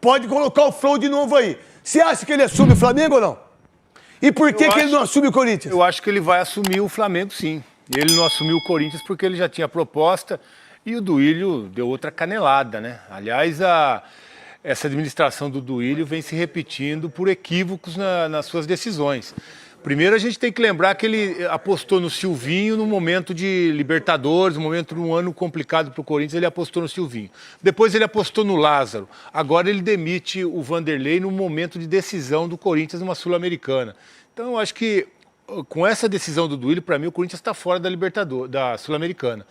pode colocar o Flow de novo aí. Você acha que ele assume o Flamengo ou não? E por que ele não assume o Corinthians? Eu acho que ele vai assumir o Flamengo, sim. Ele não assumiu o Corinthians porque ele já tinha proposta e o Duílio deu outra canelada, né? Aliás, essa administração do Duílio vem se repetindo por equívocos nas suas decisões. Primeiro, a gente tem que lembrar que ele apostou no Silvinho no momento de Libertadores, no momento de um ano complicado para o Corinthians, ele apostou no Silvinho. Depois ele apostou no Lázaro. Agora ele demite o Vanderlei no momento de decisão do Corinthians numa Sul-Americana. Então, eu acho que com essa decisão do Duílio, para mim, o Corinthians está fora da Sul-Americana.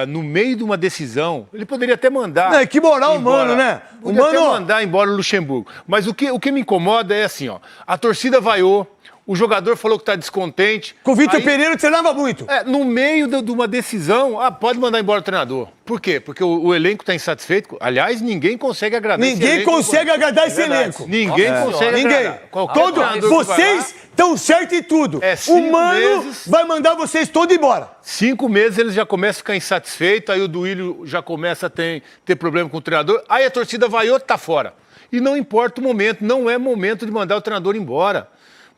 No meio de uma decisão, ele poderia até mandar... Não, que moral humano, né? Poderia até mandar embora o Luxemburgo. Mas o que me incomoda é assim, ó, a torcida vaiou, o jogador falou que está descontente. Com o Vitor Pereira treinava muito. No meio de uma decisão, pode mandar embora o treinador. Por quê? Porque o elenco está insatisfeito. Aliás, ninguém consegue agradar esse elenco. Ninguém consegue agradar esse elenco. Ninguém consegue agradar. Vocês estão certos em tudo. O Mano vai mandar vocês todos embora. 5 meses eles já começam a ficar insatisfeitos, aí o Duílio já começa a ter problema com o treinador, aí a torcida vaiou, tá fora. E não importa o momento, não é momento de mandar o treinador embora.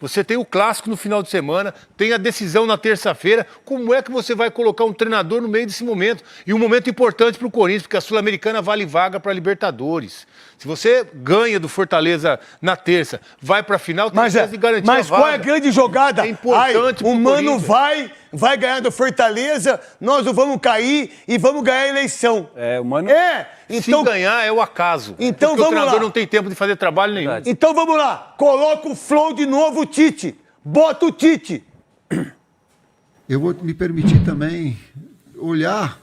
Você tem o clássico no final de semana, tem a decisão na terça-feira. Como é que você vai colocar um treinador no meio desse momento? E um momento importante para o Corinthians, porque a Sul-Americana vale vaga para a Libertadores. Se você ganha do Fortaleza na terça, vai para a final, tem chance de garantir a vaga. Mas qual é a grande jogada? É importante o Mano vai ganhar do Fortaleza, nós não vamos cair e vamos ganhar a eleição. O Mano... Então, se ganhar é o acaso. Então porque vamos lá. O treinador não tem tempo de fazer trabalho nenhum. Verdade. Então vamos lá. Coloca o Flow de novo, o Tite. Bota o Tite. Eu vou me permitir também olhar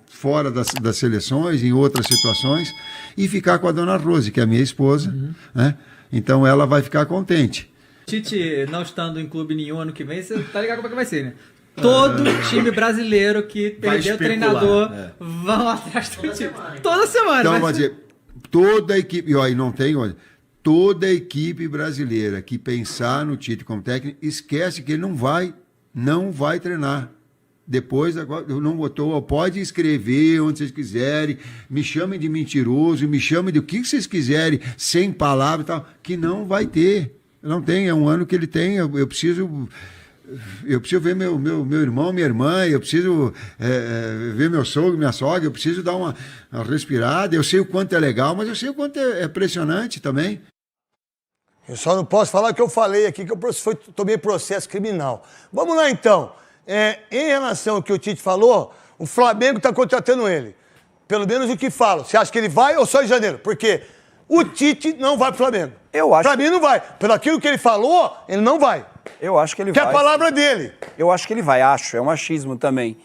fora das seleções, em outras situações, e ficar com a dona Rose, que é a minha esposa. Né? Então ela vai ficar contente. Tite não estando em clube nenhum ano que vem, você tá ligado como é que vai ser, né? Todo time brasileiro que perdeu o treinador vão atrás do Tite. Toda semana. Então, vai dizer, toda a equipe, e não tem, olha, toda a equipe brasileira que pensar no Tite como técnico, esquece que ele não vai treinar. Depois, agora, eu não botou, pode escrever onde vocês quiserem, me chamem de mentiroso, me chamem de o que vocês quiserem, sem palavras e tal, que não vai ter. Não tem, é um ano que ele tem, eu preciso ver meu irmão, minha irmã, eu preciso ver meu sogro, minha sogra, eu preciso dar uma respirada. Eu sei o quanto é legal, mas eu sei o quanto é pressionante também. Eu só não posso falar o que eu falei aqui, que eu tomei processo criminal. Vamos lá, então. Em relação ao que o Tite falou, o Flamengo está contratando ele. Pelo menos o que fala. Você acha que ele vai ou só em janeiro? Porque o Tite não vai pro Flamengo. Eu acho. Pra mim não vai. Pelo aquilo que ele falou, ele não vai. Eu acho que ele vai. Que é a palavra dele. Eu acho que ele vai, é um achismo também.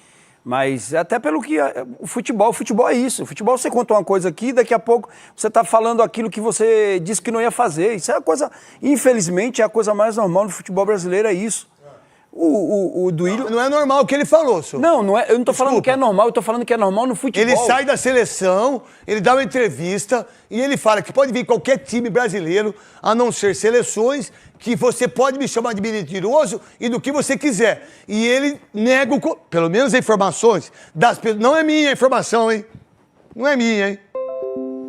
Mas até pelo que o futebol é isso. O futebol você conta uma coisa aqui, daqui a pouco você está falando aquilo que você disse que não ia fazer. Isso é a coisa, infelizmente, é a coisa mais normal no futebol brasileiro, é isso. O Duílio... Não é normal o que ele falou, senhor. Não, eu não estou falando que é normal, eu estou falando que é normal no futebol. Ele sai da seleção, ele dá uma entrevista e ele fala que pode vir qualquer time brasileiro, a não ser seleções, que você pode me chamar de mentiroso e do que você quiser. E ele nega, pelo menos informações das pessoas. Não é minha a informação, hein? Não é minha, hein?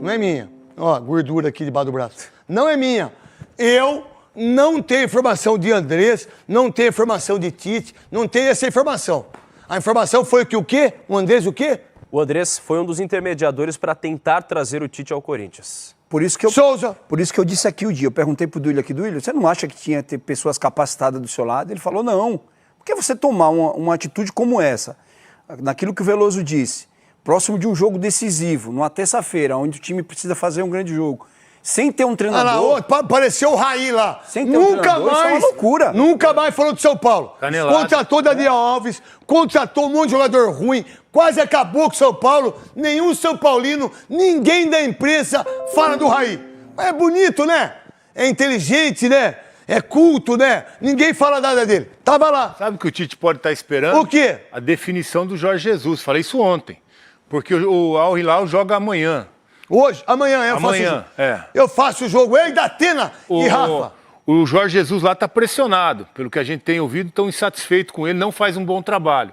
Não é minha. Ó, gordura aqui debaixo do braço. Não é minha. Eu não tenho informação de Andrés, não tenho informação de Tite, não tenho essa informação. A informação foi que o quê? O Andrés o quê? O Andrés foi um dos intermediadores para tentar trazer o Tite ao Corinthians. Por isso que eu disse aqui o dia, eu perguntei pro Duílio aqui, Duílio, você não acha que tinha que ter pessoas capacitadas do seu lado? Ele falou, não. Por que você tomar uma atitude como essa, naquilo que o Veloso disse, próximo de um jogo decisivo, numa terça-feira, onde o time precisa fazer um grande jogo, sem ter um treinador... Apareceu o Raí lá. Sem ter um treinador, isso é uma loucura. Nunca mais falou do São Paulo. Canelada. Contratou Daniel Alves, contratou um monte de jogador ruim, quase acabou com o São Paulo. Nenhum São Paulino, ninguém da imprensa fala do Raí. É bonito, né? É inteligente, né? É culto, né? Ninguém fala nada dele. Tava lá. Sabe o que o Tite pode estar esperando? O quê? A definição do Jorge Jesus. Falei isso ontem. Porque o Al Hilal joga amanhã. Hoje? Amanhã, eu faço o jogo. Eu faço o jogo. Ei, Datena e Rafa. O Jorge Jesus lá está pressionado. Pelo que a gente tem ouvido, estão insatisfeitos com ele, não faz um bom trabalho.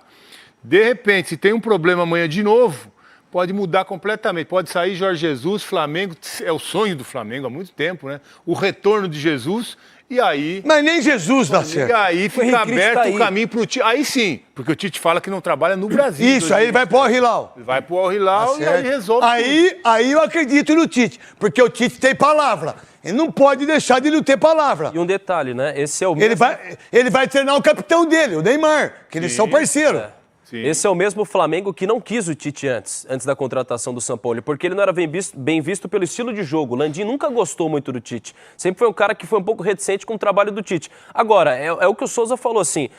De repente, se tem um problema amanhã de novo, pode mudar completamente. Pode sair Jorge Jesus, Flamengo, é o sonho do Flamengo há muito tempo, né? O retorno de Jesus, e aí... Mas nem Jesus dá certo. E aí O fica Henrique Cristo aberto tá aí. o caminho pro Tite. Aí sim, porque o Tite fala que não trabalha no Brasil. Isso, aí ele vai pro Al-Hilal. Vai pro Al-Hilal e aí Certo? resolve tudo. Aí eu acredito no Tite, porque o Tite tem palavra. Ele não pode deixar de não ter palavra. E um detalhe, né? Esse é o Ele vai treinar o capitão dele, o Neymar, que eles são parceiros. Sim. Esse é o mesmo Flamengo que não quis o Tite antes da contratação do São Paulo, porque ele não era bem visto pelo estilo de jogo. O Landim nunca gostou muito do Tite. Sempre foi um cara que foi um pouco reticente com o trabalho do Tite. Agora, é o que o Souza falou, assim,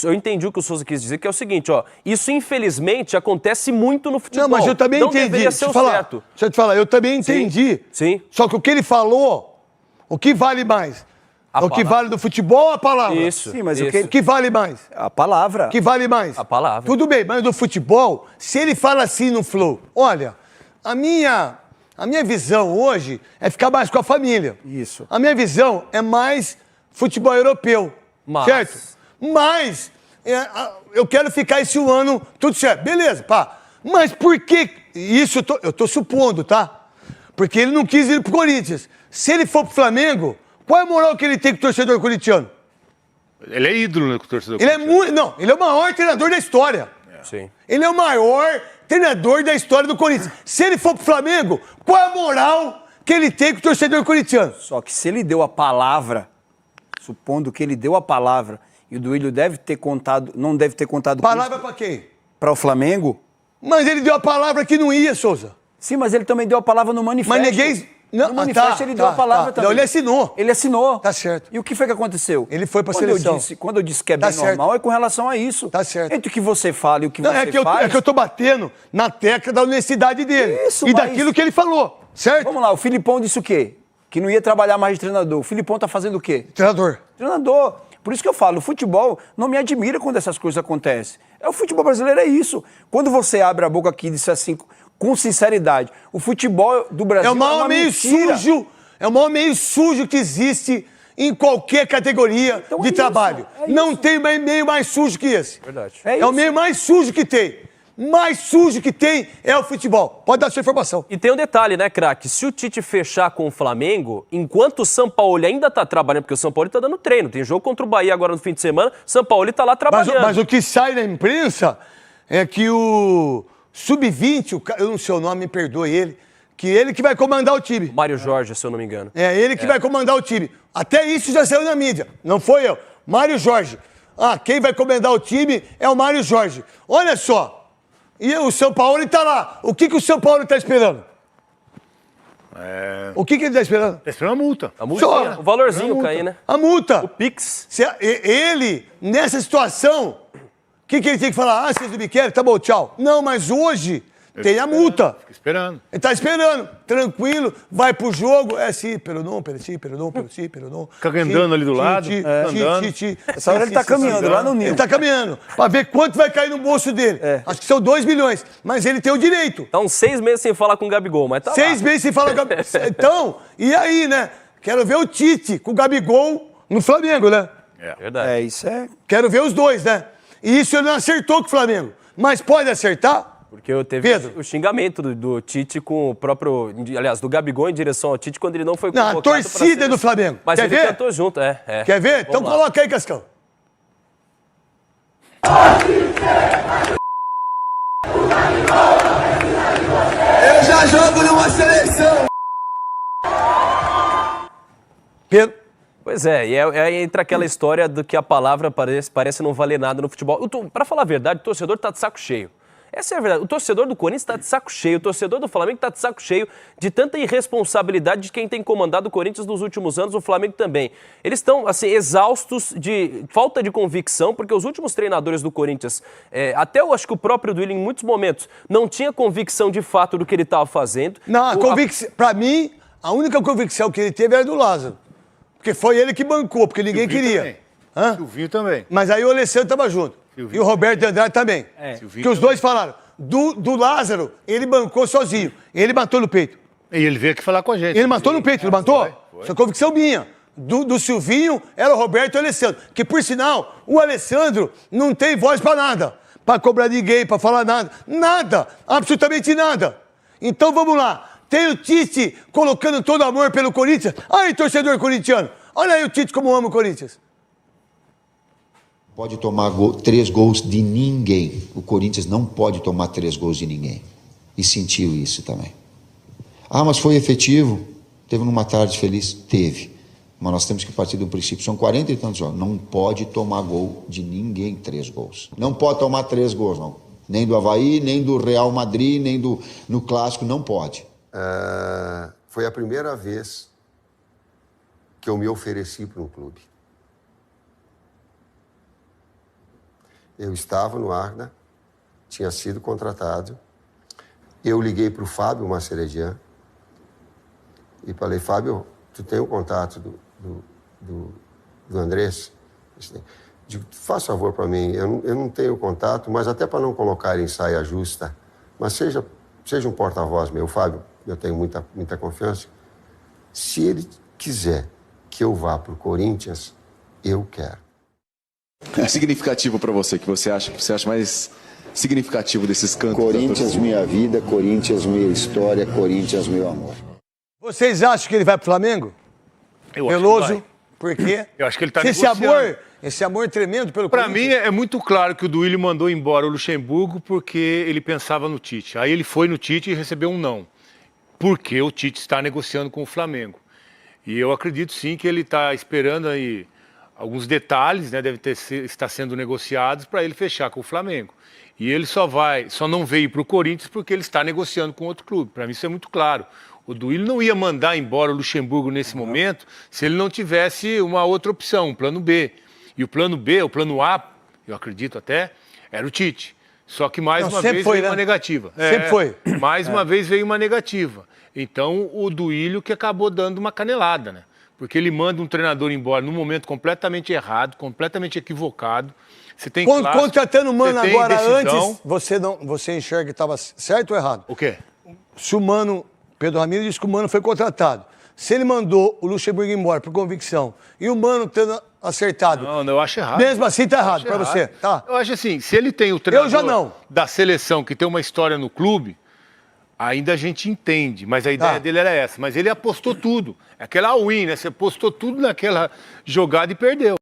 eu entendi o que o Souza quis dizer, que é o seguinte, ó, isso infelizmente acontece muito no futebol. Não, mas eu também não entendi. Deveria ser Deixa eu o falar. certo. Deixa eu te falar, eu também entendi. Sim. Só que o que ele falou, o que vale mais? A O que palavra. vale do futebol ou a palavra? Isso. Sim, mas isso. O que vale mais? A palavra. O que vale mais? A palavra. Tudo bem, mas do futebol, se ele fala assim no flow, olha, a minha visão hoje é ficar mais com a família. Isso. A minha visão é mais futebol europeu. Mas- Certo? Mas eu quero ficar esse ano tudo certo. Beleza, pá. Mas por que isso eu tô supondo, tá? Porque ele não quis ir pro Corinthians. Se ele for pro Flamengo, qual é a moral que ele tem com o torcedor corintiano? Ele é ídolo, né, com o torcedor. Ele é muito. Não, ele é o maior treinador da história. Sim. Ele é o maior treinador da história do Corinthians. Se ele for pro Flamengo, qual é a moral que ele tem com o torcedor corintiano? Só que se ele deu a palavra, supondo que ele deu a palavra, e o Duílio não deve ter contado Palavra pra quem? para o Flamengo. Mas ele deu a palavra que não ia, Souza. Sim, mas ele também deu a palavra no manifesto. Mas ninguém. Não, No manifesto tá, ele deu a palavra também. Não, ele assinou. Ele assinou. Tá certo. E o que foi que aconteceu? Ele foi pra Quando seleção. Quando eu disse que é Tá bem certo. normal, é com relação a isso. Tá certo. Entre o que você fala e o que Não, você é que faz... eu tô batendo na tecla da honestidade dele. Isso, e mas- daquilo que ele falou, certo? Vamos lá, o Filipão disse o quê? Que não ia trabalhar mais de treinador. O Filipão tá fazendo o quê? Treinador. Treinador. Por isso que eu falo, o futebol não me admira quando essas coisas acontecem. O futebol brasileiro é isso. Quando você abre a boca aqui e diz assim, com sinceridade, o futebol do Brasil É o maior uma meio mentira. sujo. É o maior meio sujo que existe em qualquer categoria Então é de isso, trabalho. é Não isso. tem meio mais sujo que esse. Verdade. É É o isso. meio mais sujo que tem. Mais sujo que tem é o futebol. Pode dar sua informação. E tem um detalhe, né, craque? Se o Tite fechar com o Flamengo, enquanto o São Paulo ainda tá trabalhando, porque o São Paulo tá dando treino, tem jogo contra o Bahia agora no fim de semana, São Paulo tá lá trabalhando. Mas o que sai na imprensa é que o Sub-20, eu não sei o nome, me perdoe ele, que ele que vai comandar o time. Mário Jorge, se eu não me engano. É ele que vai comandar o time. Até isso já saiu na mídia. Não foi eu. Mário Jorge. Quem vai comandar o time é o Mário Jorge. Olha só. E o São Paulo está lá. O que o São Paulo está esperando? O que ele está esperando? Tá esperando a multa. A multa, Só- o valorzinho multa. cair, né? A multa. O Pix. Ele, nessa situação, o que ele tem que falar? Vocês não me querem? Tá bom, tchau. Não, mas hoje tem a multa. Fica esperando. Ele tá esperando, tranquilo, vai pro jogo, sim, pero não. Fica andando ali do lado, andando. Essa hora ele tá caminhando lá no Ninho. Ele tá caminhando, pra ver quanto vai cair no bolso dele. Acho que são 2 milhões, mas ele tem o direito. Tá uns 6 meses sem falar com o Gabigol, mas tá 6 lá. meses sem falar com o Então, e aí, né? Quero ver o Tite com o Gabigol no Flamengo, né? Verdade. Isso é... Quero ver os dois, né? E isso ele não acertou com o Flamengo. Mas pode acertar? Porque eu teve Pedro. o xingamento do Tite com o próprio... Aliás, do Gabigol em direção ao Tite quando ele não foi Não, convocado a pra torcida seleção. do Flamengo. Mas Quer ele ver? cantou junto, é. Quer ver? Então Vamos lá. coloca aí, Cascão. Eu já jogo numa seleção. Pedro. Pois é, e entra aquela história do que a palavra parece não valer nada no futebol. Pra falar a verdade, o torcedor tá de saco cheio. Essa é a verdade. O torcedor do Corinthians tá de saco cheio, o torcedor do Flamengo tá de saco cheio de tanta irresponsabilidade de quem tem comandado o Corinthians nos últimos anos, o Flamengo também. Eles estão, assim, exaustos de falta de convicção, porque os últimos treinadores do Corinthians, até eu acho que o próprio Duílio, em muitos momentos, não tinha convicção de fato do que ele estava fazendo. Não, pra mim, a única convicção que ele teve era do Lázaro. Porque foi ele que bancou, porque ninguém queria. Hã? Silvinho também. Mas aí o Alessandro tava junto. Silvinho. E o Roberto de Andrade também. Silvinho Que os dois falaram. Do Lázaro, ele bancou sozinho. Ele matou no peito. E ele veio aqui falar com a gente. Ele matou no peito, ele matou? foi. Isso é convicção minha. Do Silvinho era o Roberto e o Alessandro. Que, por sinal, o Alessandro não tem voz pra nada. para cobrar ninguém, para falar nada. Nada, absolutamente nada. Então vamos lá. Tem o Tite colocando todo amor pelo Corinthians. Aí, torcedor corintiano, olha aí o Tite como ama o Corinthians. Pode tomar 3 gols de ninguém. O Corinthians não pode tomar 3 gols de ninguém. E sentiu isso também. Ah, mas foi efetivo? Teve numa tarde feliz? Teve. Mas nós temos que partir do princípio. São 40 e tantos jogos. Não pode tomar gol de ninguém 3 gols. Não pode tomar 3 gols, não. Nem do Avaí, nem do Real Madrid, nem no Clássico. Não pode. Foi a primeira vez que eu me ofereci para um clube. Eu estava no Arda, tinha sido contratado. Eu liguei para o Fábio Mascheredian e falei, Fábio, tu tem o contato do Andrés? Digo, faz favor para mim, eu não tenho contato, mas até para não colocar em saia justa, mas seja um porta-voz meu, Fábio, eu tenho muita confiança. Se ele quiser que eu vá para o Corinthians, eu quero. É significativo para você, que você acha mais significativo desses cantos? Corinthians, minha vida, Corinthians, minha história, Corinthians, meu amor. Vocês acham que ele vai pro Flamengo? Eu acho que Veloso? vai. Por quê? Eu acho que ele tá esse negociando. esse amor tremendo pelo Para Corinthians. mim é muito claro que o Duílio mandou embora o Luxemburgo porque ele pensava no Tite. Aí ele foi no Tite e recebeu um não. Porque o Tite está negociando com o Flamengo. E eu acredito sim que ele está esperando aí alguns detalhes, né, estar sendo negociados para ele fechar com o Flamengo. E ele só não veio para o Corinthians porque ele está negociando com outro clube. Para mim isso é muito claro. O Duílio não ia mandar embora o Luxemburgo nesse momento se ele não tivesse uma outra opção, um plano B. E o plano B, o plano A, eu acredito até, era o Tite. Só que mais uma vez veio uma negativa. Sempre foi. Mais uma vez veio uma negativa. Então o Duílio que acabou dando uma canelada, né? Porque ele manda um treinador embora num momento completamente errado, completamente equivocado. Você tem clássico, contratando o Mano você tem agora decisão. antes, você enxerga que estava certo ou errado? O quê? Se o Mano, Pedro Ramiro disse que o Mano foi contratado. Se ele mandou o Luxemburgo embora por convicção e o Mano tendo acertado. Não, eu acho errado. Mesmo assim tá errado para você, tá? Eu acho assim, se ele tem o treinador já não. da seleção que tem uma história no clube, ainda a gente entende, mas a ideia dele era essa. Mas ele apostou tudo. É aquela all-in, né? Você apostou tudo naquela jogada e perdeu.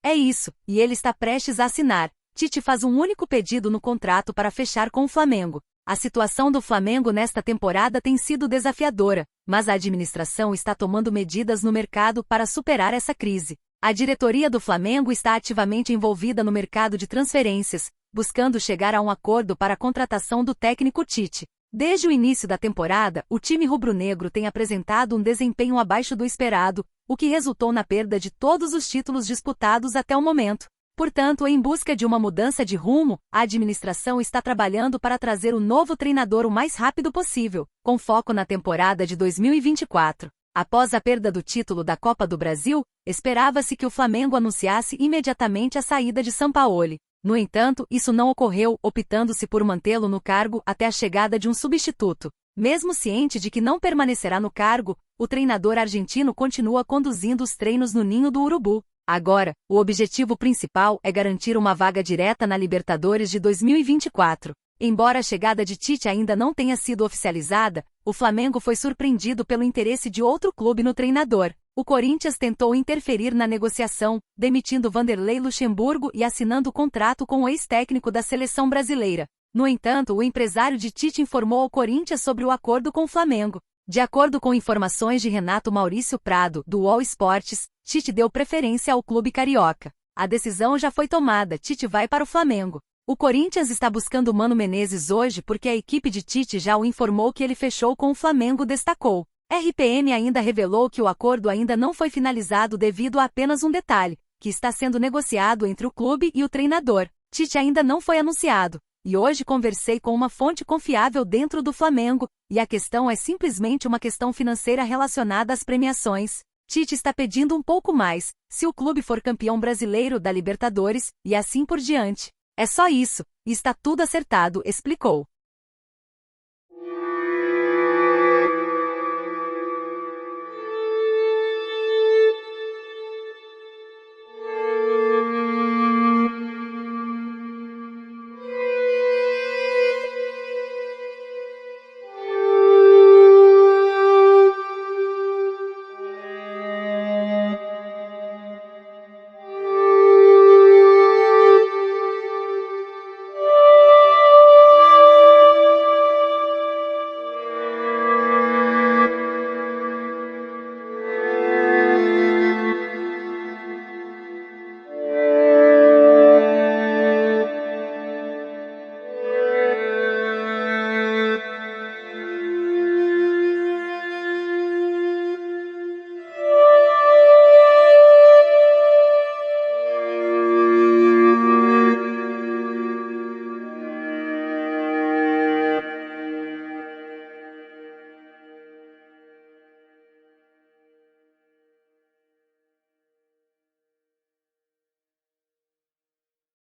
É isso, e ele está prestes a assinar. Tite faz um único pedido no contrato para fechar com o Flamengo. A situação do Flamengo nesta temporada tem sido desafiadora, mas a administração está tomando medidas no mercado para superar essa crise. A diretoria do Flamengo está ativamente envolvida no mercado de transferências, buscando chegar a um acordo para a contratação do técnico Tite. Desde o início da temporada, o time rubro-negro tem apresentado um desempenho abaixo do esperado, o que resultou na perda de todos os títulos disputados até o momento. Portanto, em busca de uma mudança de rumo, a administração está trabalhando para trazer o novo treinador o mais rápido possível, com foco na temporada de 2024. Após a perda do título da Copa do Brasil, esperava-se que o Flamengo anunciasse imediatamente a saída de Sampaoli. No entanto, isso não ocorreu, optando-se por mantê-lo no cargo até a chegada de um substituto. Mesmo ciente de que não permanecerá no cargo, o treinador argentino continua conduzindo os treinos no Ninho do Urubu. Agora, o objetivo principal é garantir uma vaga direta na Libertadores de 2024. Embora a chegada de Tite ainda não tenha sido oficializada, o Flamengo foi surpreendido pelo interesse de outro clube no treinador. O Corinthians tentou interferir na negociação, demitindo Vanderlei Luxemburgo e assinando contrato com o ex-técnico da seleção brasileira. No entanto, o empresário de Tite informou ao Corinthians sobre o acordo com o Flamengo. De acordo com informações de Renato Maurício Prado, do UOL Esportes, Tite deu preferência ao clube carioca. A decisão já foi tomada, Tite vai para o Flamengo. O Corinthians está buscando Mano Menezes hoje porque a equipe de Tite já o informou que ele fechou com o Flamengo, destacou. RPM ainda revelou que o acordo ainda não foi finalizado devido a apenas um detalhe, que está sendo negociado entre o clube e o treinador. Tite ainda não foi anunciado. E hoje conversei com uma fonte confiável dentro do Flamengo, e a questão é simplesmente uma questão financeira relacionada às premiações. Tite está pedindo um pouco mais, se o clube for campeão brasileiro da Libertadores, e assim por diante. É só isso, e está tudo acertado, explicou.